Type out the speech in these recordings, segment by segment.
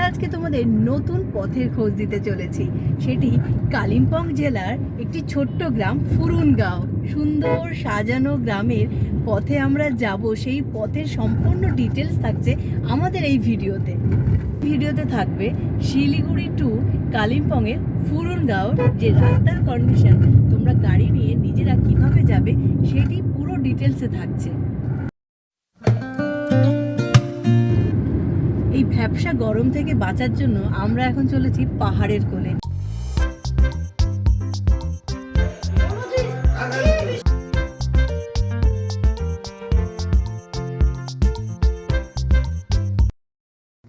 আজকে তোমাদের নতুন পথের খোঁজ দিতে চলেছি। সেটি কালিম্পং জেলার একটি ছোট্ট গ্রাম ফুরুনগাঁও। সুন্দর সাজানো গ্রামের পথে আমরা যাব। সেই পথের সম্পূর্ণ ডিটেলস থাকছে আমাদের এই ভিডিওতে থাকবে শিলিগুড়ি টু কালিম্পংয়ের ফুরুনগাঁওর যে রাস্তার কন্ডিশন, তোমরা গাড়ি নিয়ে নিজেরা কিভাবে যাবে সেটি পুরো ডিটেলসে থাকছে। এই ভ্যাপসা গরম থেকে বাঁচার জন্য আমরা এখন চলেছি পাহাড়ের কোলে।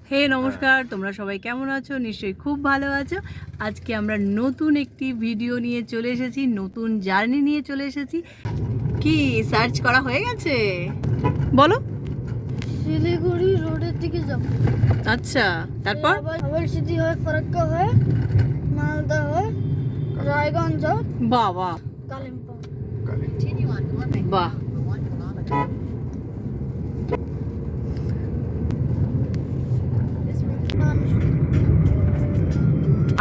হে নমস্কার, তোমরা সবাই কেমন আছো? নিশ্চয়ই খুব ভালো আছো। আজকে আমরা নতুন একটি ভিডিও নিয়ে চলে এসেছি, নতুন জার্নি নিয়ে চলে এসেছি। কি সার্চ করা হয়ে গেছে বলো? শিলিগুড়ি রোডের দিকে যাব। আচ্ছা, তারপর আবার সিটি হয়, ফারাক্কা হয়, মালদা হয়, রায়গঞ্জ হয়, বাবা কালিম্পং। বাহ,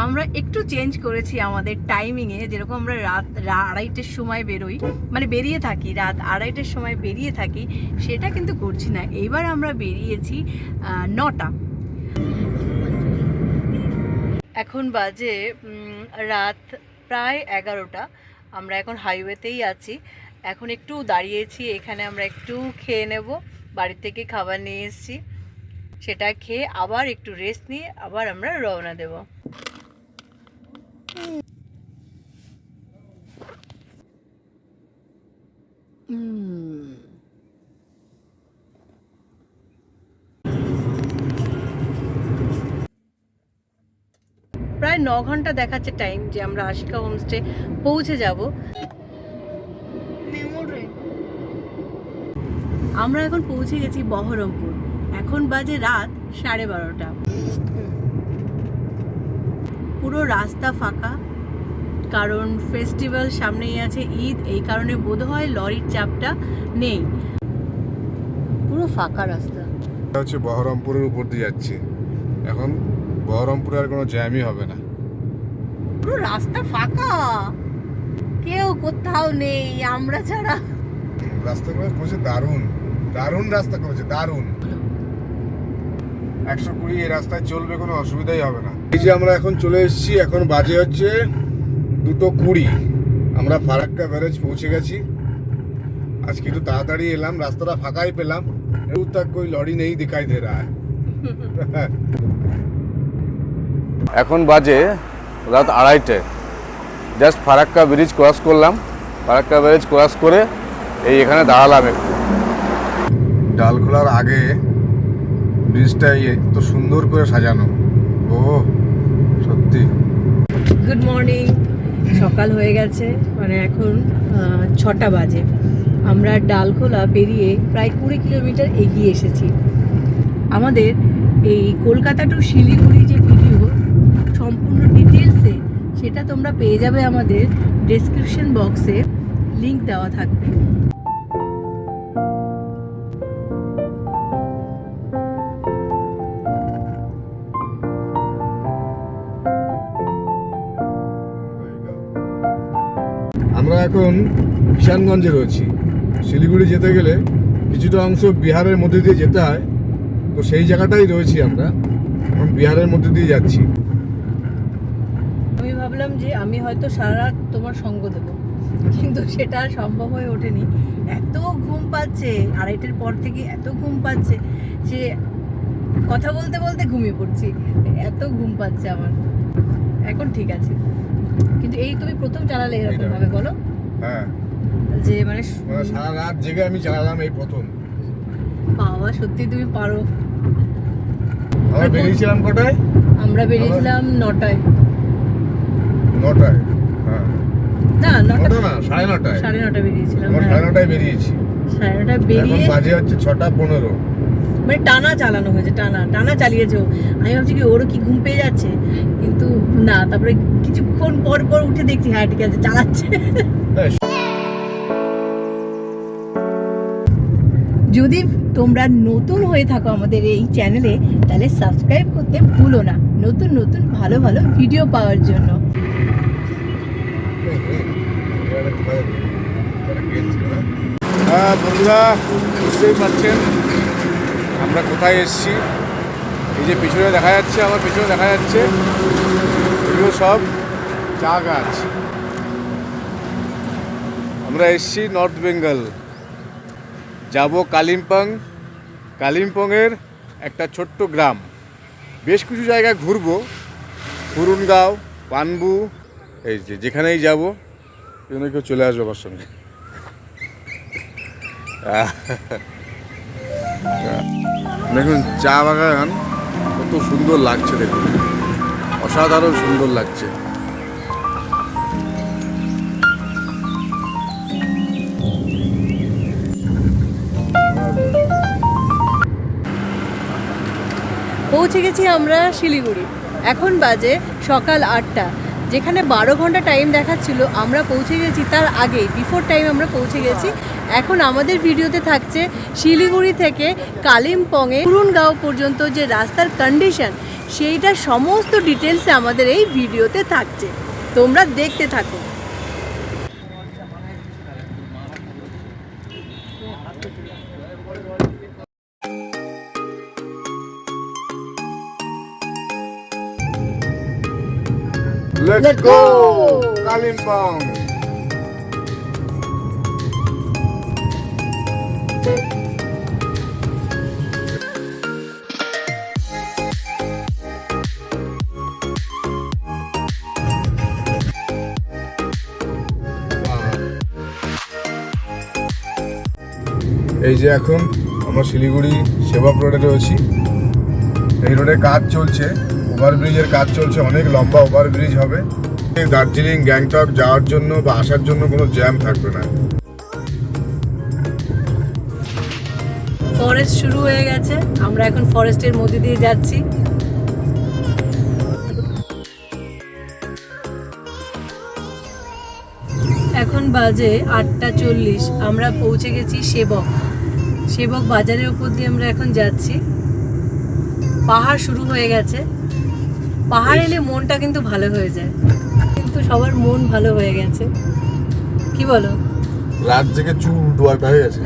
আমরা একটু চেঞ্জ করেছি আমাদের টাইমিংয়ে। যেরকম আমরা রাত 2:30টার সময় বেরোই, মানে বেরিয়ে থাকি, রাত 2:30টার সময় বেরিয়ে থাকি, সেটা কিন্তু করছি না। এইবার আমরা বেরিয়েছি 9টা। এখন বাজে রাত প্রায় 11টা। আমরা এখন হাইওয়েতেই আছি। এখন একটু দাঁড়িয়েছি এখানে, আমরা একটু খেয়ে নেব। বাড়ি থেকে খাবার নিয়ে এসেছি, সেটা খেয়ে আবার একটু রেস্ট নিয়ে আবার আমরা রওনা দেব। প্রায় 9 ঘন্টা দেখাচ্ছে টাইম যে আমরা আশিকা হোমস্টে পৌঁছে যাব। আমরা এখন পৌঁছে গেছি বহরমপুর। এখন বাজে রাত 12:30। পুরো রাস্তা ফাঁকা, কারণ ফেস্টিভ্যাল সামনেই আছে, ঈদ, এই কারণে বোধহয় লরির চাপটা নেই। পুরো ফাঁকা রাস্তা। হচ্ছে বহরমপুরের উপর দিয়ে যাচ্ছে। এখন বহরমপুরে আর কোনো জ্যামই হবে না, পুরো রাস্তা ফাঁকা, কেউ কোথাও নেই আমরা ছাড়া। রাস্তা করেছে দারুণ, দারুণ রাস্তা করেছে, দারুণ। 120 এই রাস্তায় চলবে, কোনো অসুবিধাই হবে না। এই যে আমরা এখন চলে এসেছি, এখন বাজে হচ্ছে 2:20। আমরা ফারাক্কা ব্যারেজ পৌঁছে গেছি। আজকে একটু তাড়াতাড়ি এলাম, রাস্তাটা ফাঁকাই পেলাম। दूर तक कोई लॉरी नहीं दिखाई दे रहा है। এখন বাজে রাত 2:30। জাস্ট ফারাক্কা ব্রিজ ক্রস করলাম। ফারাক্কা ব্রিজ ক্রস করে এই এখানে দাঁড়ালাম একটু। ডালখোলার আগে ব্রিজটা এত সুন্দর করে সাজানো, ও সত্যি। গুড মর্নিং, সকাল হয়ে গেছে, মানে এখন 6টা বাজে। আমরা ডালখোলা পেরিয়ে প্রায় 20 কিলোমিটার এগিয়ে এসেছি। আমাদের এই কলকাতা টু শিলিগুড়ি যে ভিডিও সম্পূর্ণ ডিটেলসে, সেটা তোমরা পেয়ে যাবে আমাদের ডেসক্রিপশন বক্সে, লিংক দেওয়া থাকবে। আমরা এখন কিষানগঞ্জে রয়েছি। শিলিগুড়ি যেতে গেলে কিছুটা অংশ বিহারের মধ্যে দিয়ে যেতে হয়, তো সেই জায়গাটাই রয়েছি আমরা। এখন বিহারের মধ্যে দিয়ে যাচ্ছি। আমি ভাবলাম যে আমি হয়তো সারা রাত তোমার সঙ্গ দেব, কিন্তু সেটা আর সম্ভব হয়ে ওঠেনি। এত ঘুম পাচ্ছে, 2:30টার পর থেকে এত ঘুম পাচ্ছে যে কথা বলতে বলতে ঘুমিয়ে পড়ছি, এত ঘুম পাচ্ছে আমার। এখন ঠিক আছে, কিন্তু এই তুমি প্রথম চালালে এরকম ভাবে, বলো? হ্যাঁ, যে মানে সারা রাত জেগে আমি চালালাম এই প্রথম। বাবা, সত্যি তুমি পারো। আমরা বেরিয়েছিলাম কটায়? আমরা বেরিয়েছিলাম 9টায়। 9টায়? হ্যাঁ, না 9টা না, 9:30টায়। 9:30 বেরিয়েছিলাম। আমরা 9:30টায় বেরিয়েছি। 9:30 এখন বেরিয়ে বাজে হচ্ছে 6:15। মানে টানা চালানো হয়েছে, টানা চালিয়েছে। আমি ভাবছি কি ওরও কি ঘুম পেয়ে যাচ্ছে, কিন্তু না। তারপরে কিছুক্ষণ পর পর উঠে দেখছি হ্যাঁ ঠিক আছে, চালাচ্ছে। যদি তোমরা নতুন হয়ে থাকো আমাদের এই চ্যানেলে, তাহলে সাবস্ক্রাইব করতে ভুলো না, নতুন নতুন ভালো ভালো ভিডিও পাওয়ার জন্য। হ্যাঁ বন্ধুরা, বুঝতেই পারছেন আমরা কোথায় এসেছি। এই যে পিছনে দেখা যাচ্ছে, আমার পিছনে দেখা যাচ্ছে এগুলো সব চা গাছ। আমরা এসেছি নর্থ বেঙ্গল, যাব কালিম্পং। কালিম্পংয়ের একটা ছোট্ট গ্রাম, বেশ কিছু জায়গায় ঘুরবো, ফুরুনগাঁও, পানবু, এই যে যেখানেই যাবো সেখানে কেউ চলে আসবে আমার সঙ্গে। দেখুন চা বাগান কত সুন্দর লাগছে, দেখুন অসাধারণ সুন্দর লাগছে। পৌঁছে গেছি আমরা শিলিগুড়ি। এখন বাজে সকাল 8টা। যেখানে 12 ঘন্টা টাইম দেখাচ্ছিল, আমরা পৌঁছে গেছি তার আগেই, বিফোর টাইম আমরা পৌঁছে গেছি। এখন আমাদের ভিডিওতে থাকছে শিলিগুড়ি থেকে কালিম্পংয়ে ফুরুনগাঁও পর্যন্ত যে রাস্তার কন্ডিশন, সেইটা সমস্ত ডিটেলসে আমাদের এই ভিডিওতে থাকছে। তোমরা দেখতে থাকো। Let's go Kalimpong. এই যে এখন আমরা শিলিগুড়ি সেবক রোডে রয়েছি। এই রোডে কাজ চলছে, ওভারব্রিজের কাজ চলছে, অনেক লম্বা ওভারব্রিজ হবে। দার্জিলিং, গ্যাংটক যাওয়ার জন্য বা আসার জন্য কোনো জ্যাম থাকবে না। ফরেস্ট শুরু হয়ে গেছে, আমরা এখন ফরেস্টের মধ্যে দিয়ে যাচ্ছি। এখন বাজে 8:40। আমরা পৌঁছে গেছি সেবক বাজারের উপর দিয়ে আমরা এখন যাচ্ছি। পাহাড় শুরু হয়ে গেছে। পাহাড় এলে মনটা কিন্তু ভালো হয়ে যায়, কিন্তু সবার মন ভালো হয়ে গেছে, কি বলো? রাত থেকে চুল ডোয়াটা হয়ে গেছে।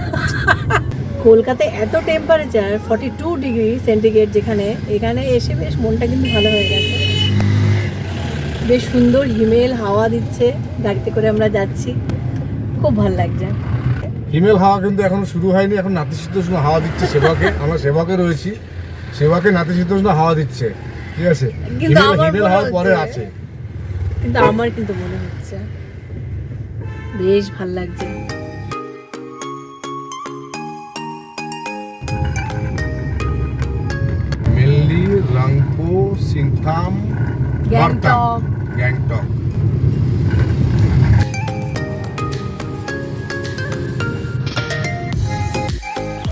কলকাতায় এত টেম্পারেচার 42 ডিগ্রি সেন্টিগ্রেড, যেখানে এখানে এসে বেশ মনটা কিন্তু ভালো হয়ে গেছে। বেশ সুন্দর হিমেল হাওয়া দিচ্ছে, গাড়িতে করে আমরা যাচ্ছি, খুব ভালো লাগছে। হিমেল হাওয়া কিন্তু এখনো শুরু হয়নি, এখন নাতিশীতোষ্ণ হাওয়া দিচ্ছে সেবাকে। আমরা সেবাকে রয়েছি, সেবাকে নাতিশীতোষ্ণ হাওয়া দিচ্ছে, ঠিক আছে। কিন্তু হিমেল হাওয়া পরে আছে, কিন্তু আমার কিন্তু মনে হচ্ছে বেশ ভালো লাগছে। মেনলি রাংপো, সিংথাম, গ্যাংটক। গ্যাংটক।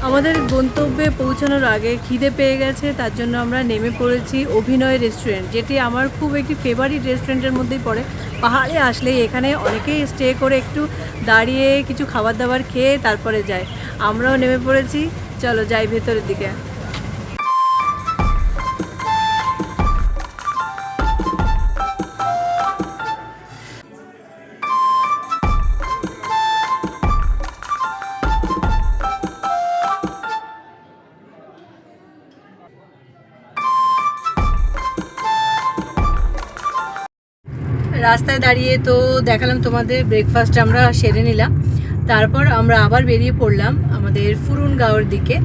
আমাদের গন্তব্যে পৌঁছানোর আগে খিদে পেয়ে গেছে, তার জন্য আমরা নেমে পড়েছি অভিনয় রেস্টুরেন্ট, যেটি আমার খুব একটি ফেভারিট রেস্টুরেন্টের মধ্যেই পড়ে। পাহাড়ে আসলেই এখানে অনেকেই স্টে করে একটু দাঁড়িয়ে কিছু খাবার দাবার খেয়ে তারপরে যায়। আমরাও নেমে পড়েছি, চলো যাই ভেতরের দিকে। রাস্তায় দাঁড়িয়ে তো দেখালাম তোমাদের, ব্রেকফাস্ট আমরা সেরে নিলাম, তারপর আমরা আবার বেরিয়ে পড়লাম আমাদের ফুরুনগাঁওর দিকে।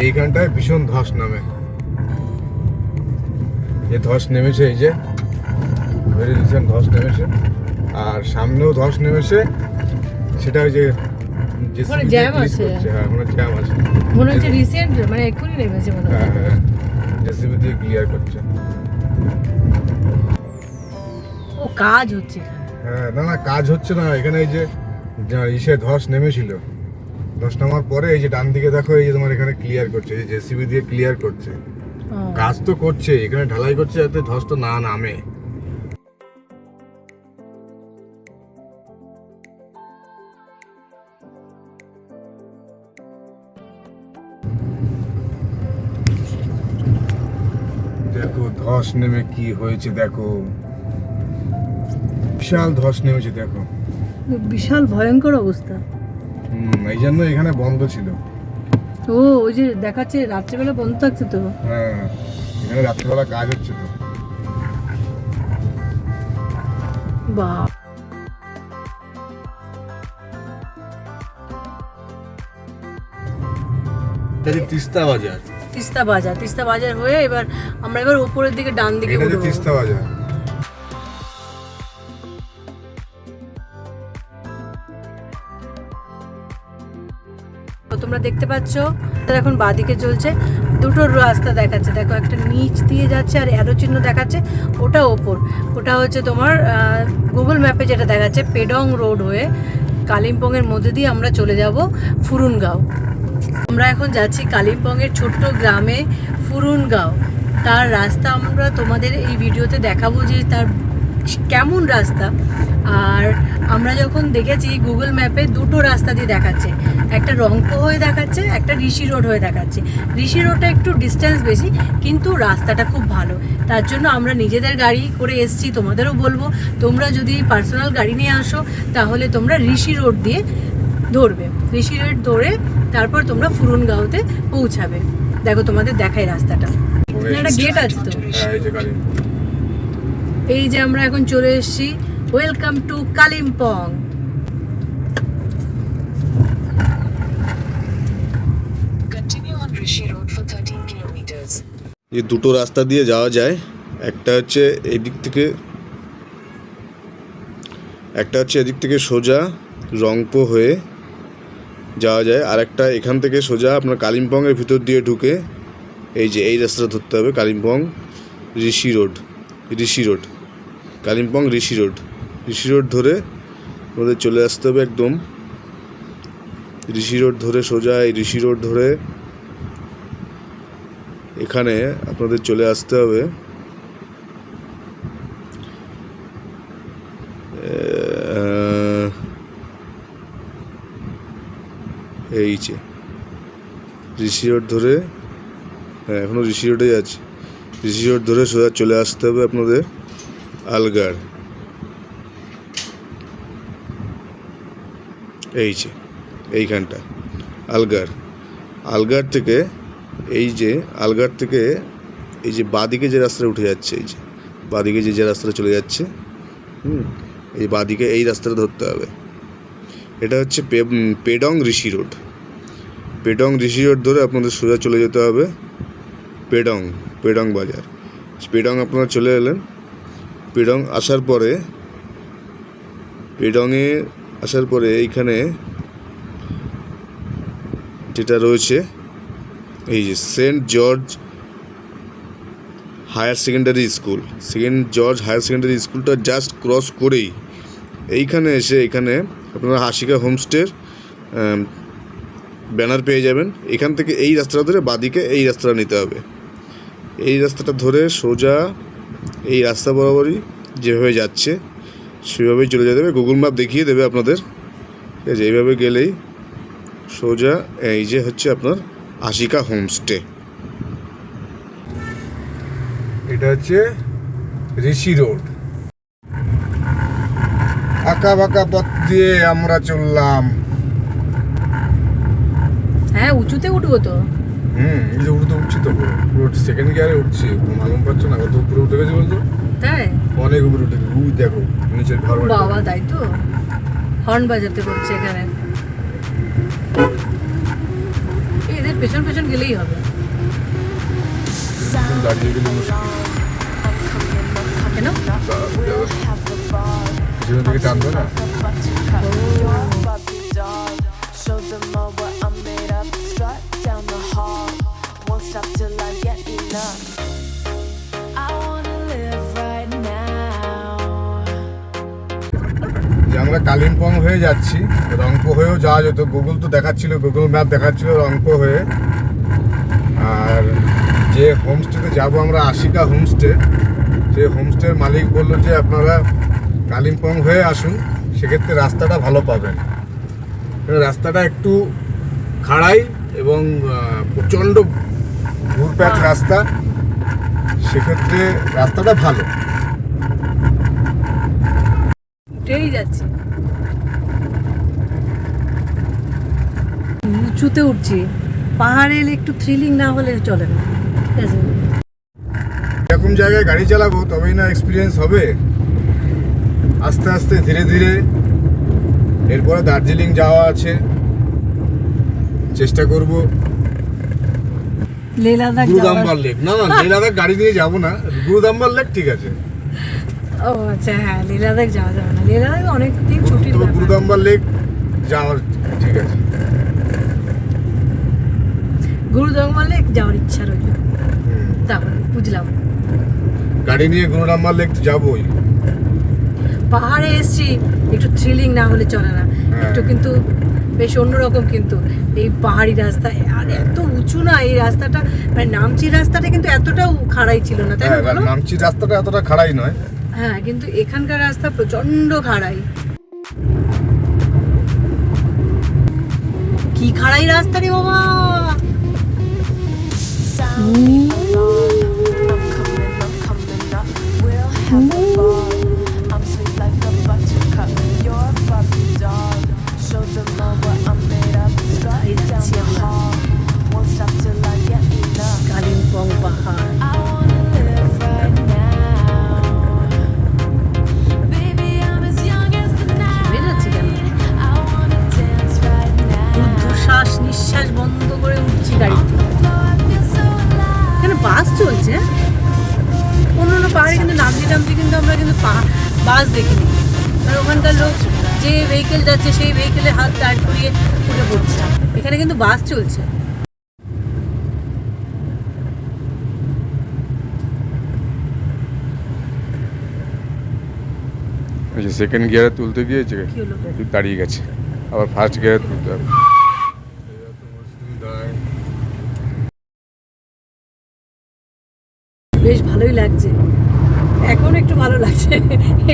এইখানটায় ভীষণ ধস নামে, এই ধস নেমেছে, এই যে ভেরি রিসেন্ট ধস নেমেছে। আর সামনেও ধস নেমেছে, সেটা ওই যে ওখানে JCB দিয়ে জ্যাম police আছে। করছে। হ্যাঁ ওখানে জ্যাম আছে। মনে হচ্ছে রিসেন্ট, মানে এক্ষুনি নেমেছে মনে হ্যাঁ হয়। হ্যাঁ JCB দিয়ে ক্লিয়ার করছে। ও কাজ হচ্ছে এখানে। হ্যাঁ না না কাজ হচ্ছে না এখানে, এই যে ইসে ধস নেমেছিল, ধস নামার পরে এই যে ডান দিকে দেখো, এই যে তোমার এখানে ক্লিয়ার করছে, এই JCB দিয়ে ক্লিয়ার করছে। ও, কাজ তো করছে এখানে, ঢালাই করছে যাতে ধস তো না নামে। দেখো ধস নেমে কি হয়েছে, দেখো বিশাল ধস নেমেছে দেখো। বিশাল ভয়ঙ্কর অবস্থা। এই জন্য এখানে বন্ধ ছিল। ও ওই যে দেখাচ্ছে রাত্রেবেলা বন্ধ থাকছে তো। হ্যাঁ এখানে রাত্রিবেলা কাজ হচ্ছে তো। বাহ, এটা যে তিস্তা বাজার, তিস্তা বাজার হয়ে আমরা এবার উপরের দিকে ডান দিকে এটা যে উঠবো। তিস্তা বাজার। তো তোমরা দেখতে পাচ্ছ এখন বাঁদিকে চলছে, দুটো রাস্তা দেখাচ্ছে, দেখো একটা নিচ দিয়ে যাচ্ছে আর অ্যারো চিহ্ন দেখাচ্ছে, ওটা ওপর, ওটা হচ্ছে তোমার গুগল ম্যাপে যেটা দেখাচ্ছে পেডং রোড হয়ে কালিম্পংয়ের মধ্যে দিয়ে আমরা চলে যাব ফুরুনগাঁও। আমরা এখন যাচ্ছি কালিম্পংয়ের ছোট্ট গ্রামে ফুরুনগাঁও। তার রাস্তা আমরা তোমাদের এই ভিডিওতে দেখাবো যে তার কেমন রাস্তা। আর আমরা যখন দেখেছি গুগল ম্যাপে দুটো রাস্তা দিয়ে দেখাচ্ছে, একটা রংপো হয়ে দেখাচ্ছে, একটা ঋষি রোড হয়ে দেখাচ্ছে। ঋষি রোডটা একটু ডিস্টেন্স বেশি, কিন্তু রাস্তাটা খুব ভালো। তার জন্য আমরা নিজেদের গাড়ি করে এসেছি, তোমাদেরও বলবো তোমরা যদি পার্সোনাল গাড়ি নিয়ে আসো তাহলে তোমরা ঋষি রোড দিয়ে ধরবে, ঋষি রোড ধরে তারপর তোমরা ফুরুনগাঁওতে পৌঁছাবে। দেখো তোমাদের দেখাই রাস্তাটা, একটা গেট আছে তো। হ্যাঁ এই যে কালী। এই যে আমরা এখন চলে এসেছি, welcome to Kalimpong. Continue on Rishi Road for 13 kilometers. যে দুটো রাস্তা দিয়ে যাওয়া যায়, একটা হচ্ছে এদিক থেকে, এদিক থেকে সোজা রংপো হয়ে যাওয়া যায়, আর একটা এখান থেকে সোজা আপনার কালিম্পংয়ের ভিতর দিয়ে ঢুকে এই যে এই রাস্তাটা ধরতে হবে, কালিম্পং ঋষি রোড কালিম্পং ঋষি রোড ধরে আমাদের চলে আসতে হবে একদম ঋষি রোড ধরে, সোজা এই ঋষি রোড ধরে এখানে আপনাদের চলে আসতে হবে এই যে ঋষি রোড ধরে, হ্যাঁ এখনো ঋষি রোডে যাচ্ছে, ঋষি রোড ধরে সোজা চলে আসতে হবে আপনাদের আলগার। এই যে এইখানটা আলগার থেকে এই যে এই যে বাঁদিকে যে রাস্তাটা উঠে যাচ্ছে, এই যে বাঁদিকে যে রাস্তাটা চলে যাচ্ছে, এই বাঁদিকে এই রাস্তাটা ধরতে হবে। এটা হচ্ছে পেডং ঋষি রোড ধরে আপনাদের সোজা চলে যেতে হবে পেডং বাজার। পেডং আপনারা চলে এলেন, পেডং আসার পরে এইখানে যেটা রয়েছে এই যে সেন্ট জর্জ হায়ার সেকেন্ডারি স্কুলটা জাস্ট ক্রস করেই এইখানে এসে এখানে আপনারা আশিকা হোমস্টের ব্যানার পেয়ে যাবেন। এখান থেকে এই রাস্তাটা ধরে বাঁদিকে এই রাস্তাটা নিতে হবে, এই রাস্তাটা ধরে সোজা এই রাস্তা বরাবরই যেভাবে যাচ্ছে সেভাবেই চলে যেতে হবে, গুগল ম্যাপ দেখিয়ে দেবে আপনাদের। ঠিক আছে, এইভাবে গেলেই সোজা এই যে হচ্ছে আপনার আশিকা হোমস্টে। এটা হচ্ছে ঋষি রোড। আঁকা বাঁকা পথ দিয়ে আমরা চললাম। হ্যাঁ উঁচুতে উঠবো তো। এই যে উঠছি তো, পুরো সেকেন্ড গিয়ারে উঠছি, মালুম পাচ্ছ না কত উপরে উঠে গেছে বলতো? তাই অনেক উপরে উঠে গেছে, দেখো নিচের ঘর বাড়ি। বাবা, তাই তো হর্ন বাজাতে করছে এখানে। এদের পেছন গেলেই হবে। দাঁড়িয়ে গেলে মুশকিল। কেন? পিছনের দিকে টানবে না। Show them all what I'm made of. Strut down the hall, won't stop till I get enough. I wanna live right now. যে আমরা কালিম্পং হয়ে যাচ্ছি, রংপো হয়েও যাওয়া যেত। গুগল তো দেখাচ্ছিল, গুগল ম্যাপ দেখাচ্ছিল রংপো হয়ে। আর যে হোমস্টেতে যাব আমরা, আশিকা হোমস্টে, সেই হোমস্টের মালিক বললো যে আপনারা কালিম্পং হয়ে আসুন, সেক্ষেত্রে রাস্তাটা ভালো পাবেন। রাস্তাটা একটু খাড়াই এবং প্রচণ্ড ঘুরপ্যাচ রাস্তা, সেক্ষেত্রে রাস্তাটা ভালো। উঠেই যাচ্ছে, উঁচুতে উঠছি। পাহাড়ে এলে একটু থ্রিলিং না হলে চলে না, ঠিক আছে? এরকম জায়গায় গাড়ি চালাবো তবেই না এক্সপিরিয়েন্স হবে। আস্তে আস্তে ধীরে ধীরে। এরপরে দার্জিলিং যাওয়া আছে, চেষ্টা করব। লে লাদাখ গুরুদাম্বার লেক, না না লে লাদাখ গাড়ি নিয়ে যাবো না, গুরুদাম্বার লেক ঠিক আছে। ও আচ্ছা, হ্যাঁ লে লাদাখ যাওয়া যাবে না, লে লাদাখ অনেক দিন ছুটির তবে ব্যাপার। গুরুদাম্বার লেক যাওয়ার ঠিক আছে। গুরুদাম্বার লেক যাওয়ার ইচ্ছা রইল, তারপরে বুঝলাম গাড়ি নিয়ে গুরুদাম্বার লেক তো যাবোই। পাহাড়ে এসছি, একটু থ্রিলিং না হলে চলে না। একটু কিন্তু বেশ অন্যরকম, কিন্তু এই পাহাড়ি রাস্তা আর এত উঁচু না এই রাস্তাটা, মানে নামচির রাস্তাটা কিন্তু এতটাও খাড়াই ছিল না, তাই না হ্যাঁ, বলো? নামচির রাস্তাটা এতটা খাড়াই নয়। হ্যাঁ, কিন্তু এখানকার রাস্তা প্রচন্ড খাড়াই। কি খাড়াই রাস্তা রে বাবা! Sound me alarm. I'm coming up. We'll have a ball. I'm sweet like a buttercup. You're a Barbie doll. Show them all what I'm made of. Strut down the hall, won't stop till I get enough. Kalimpong পাহাড়, I wanna live right now. Baby, I'm as young as the ঘেমে যাচ্ছে কেন? night. I wanna dance right now. শ্বাস নিঃশ্বাস বন্ধ করে উঠছি গাড়ি On the floor, I feel so alive. এখানে বাস চলছে। অন্য পাহাড়ে কিন্তু নামছি কিন্তু আমরা কিন্তু বাস দেখিনি। আর ওখানকার লোক যে ভেহিকেল যাচ্ছে সেই ভেহিকেলে হাত দাঁড় করিয়ে উঠে পড়ছে। এখানে কিন্তু বাস চলছে। ওই যে সেকেন্ড গিয়ারে তুলতে গিয়ে কি হলো? দাঁড়িয়ে গেছে, আবার ফার্স্ট গিয়ারে তুলতে হবে। বেশ ভালোই লাগছে, এখন একটু ভালো লাগছে।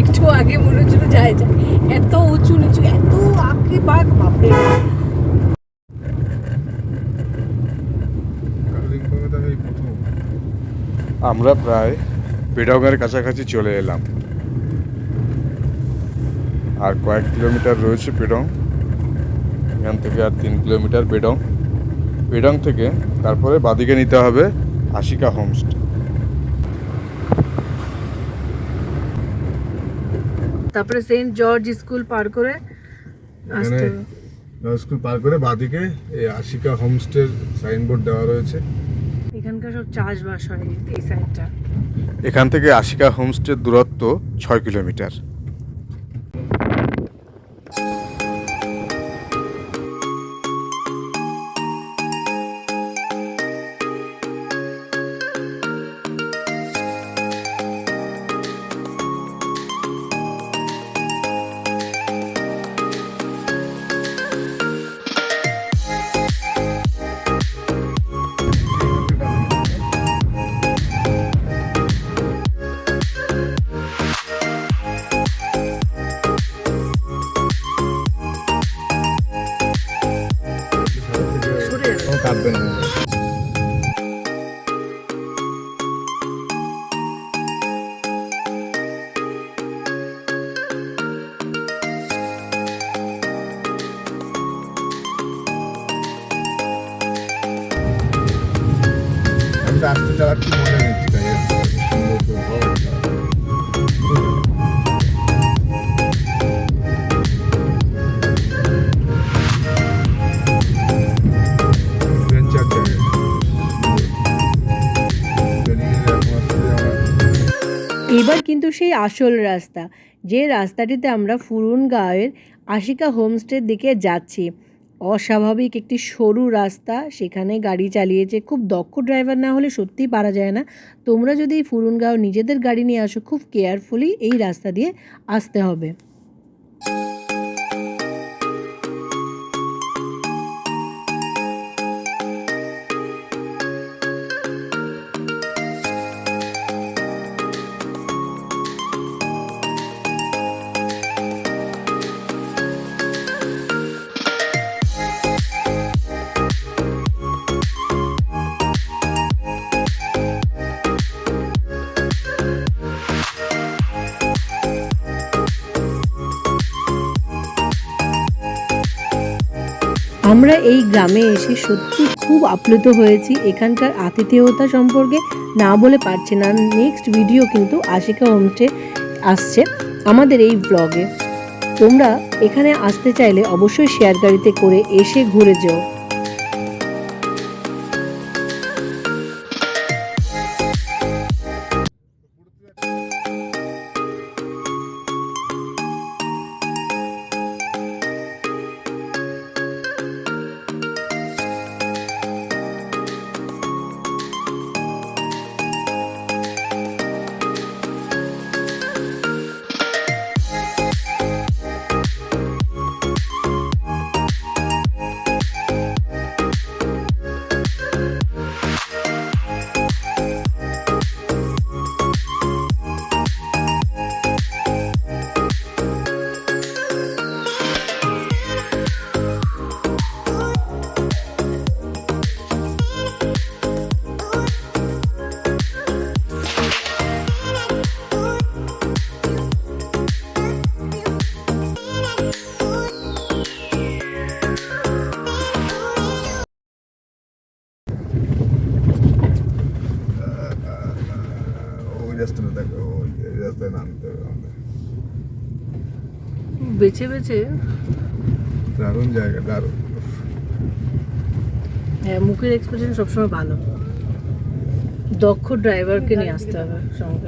একটু আগে মনে হচ্ছিল যায় যায়, এত উঁচু নিচু, এত আঁকি বাঁক, বাপরে। আমরা প্রায় পেডাউনের কাছাকাছি চলে এলাম, আর কয়েক কিলোমিটার রয়েছে পেডং। এখান থেকে আর 3 কিলোমিটার পেডং। পেডং থেকে তারপরে বাদিকে নিতে হবে আশিকা হোমস্টে। তারপরে সেন্ট জর্জ স্কুল পার করে আসতে হবে। স্কুল পার করে বাদিকে এই আশিকা হোমস্টের সাইনবোর্ড দেওয়া রয়েছে। এখানকার সব চাষবাস হয় এই সাইডটা। এখান থেকে আশিকা হোমস্টের দূরত্ব 6 কিলোমিটার। সরে যাবে। কাটবে না। আমি তো আসতে চালাচ্ছি, মনে নিচ্ছি তাই সুন্দর করে ভালো। ভেঞ্চার জায়গা। এবার কিন্তু সেই আসল রাস্তা, যে রাস্তাটিতে আমরা ফুরুন গাঁয়ের আশিকা হোমস্টের দিকে যাচ্ছি। অস্বাভাবিক একটি সরু রাস্তা, সেখানে গাড়ি চালিয়েছে খুব দক্ষ ড্রাইভার, না হলে সত্যিই পারা যায় না। তোমরা যদি ফুরুনগাঁও নিজেদের গাড়ি নিয়ে আসো, খুব কেয়ারফুলি এই রাস্তা দিয়ে আসতে হবে। আমরা এই গ্রামে এসে সত্যি খুব আপ্লুত হয়েছি। এখানকার আতিথেয়তা সম্পর্কে না বলে পারছি না। নেক্সট ভিডিও কিন্তু আশিকা হোমস্টে আসছে আমাদের এই ব্লগে। তোমরা এখানে আসতে চাইলে অবশ্যই শেয়ার গাড়িতে করে এসে ঘুরে যাও। ওই রাস্তাটা দেখো, ওই রাস্তায় নামতে হবে আমাদের। বেছে বেছে দারুণ জায়গা, দারুণ। হ্যাঁ, মুখের এক্সপ্রেশন সবসময় ভালো। দক্ষ ড্রাইভারকে নিয়ে আসতে হবে সঙ্গে।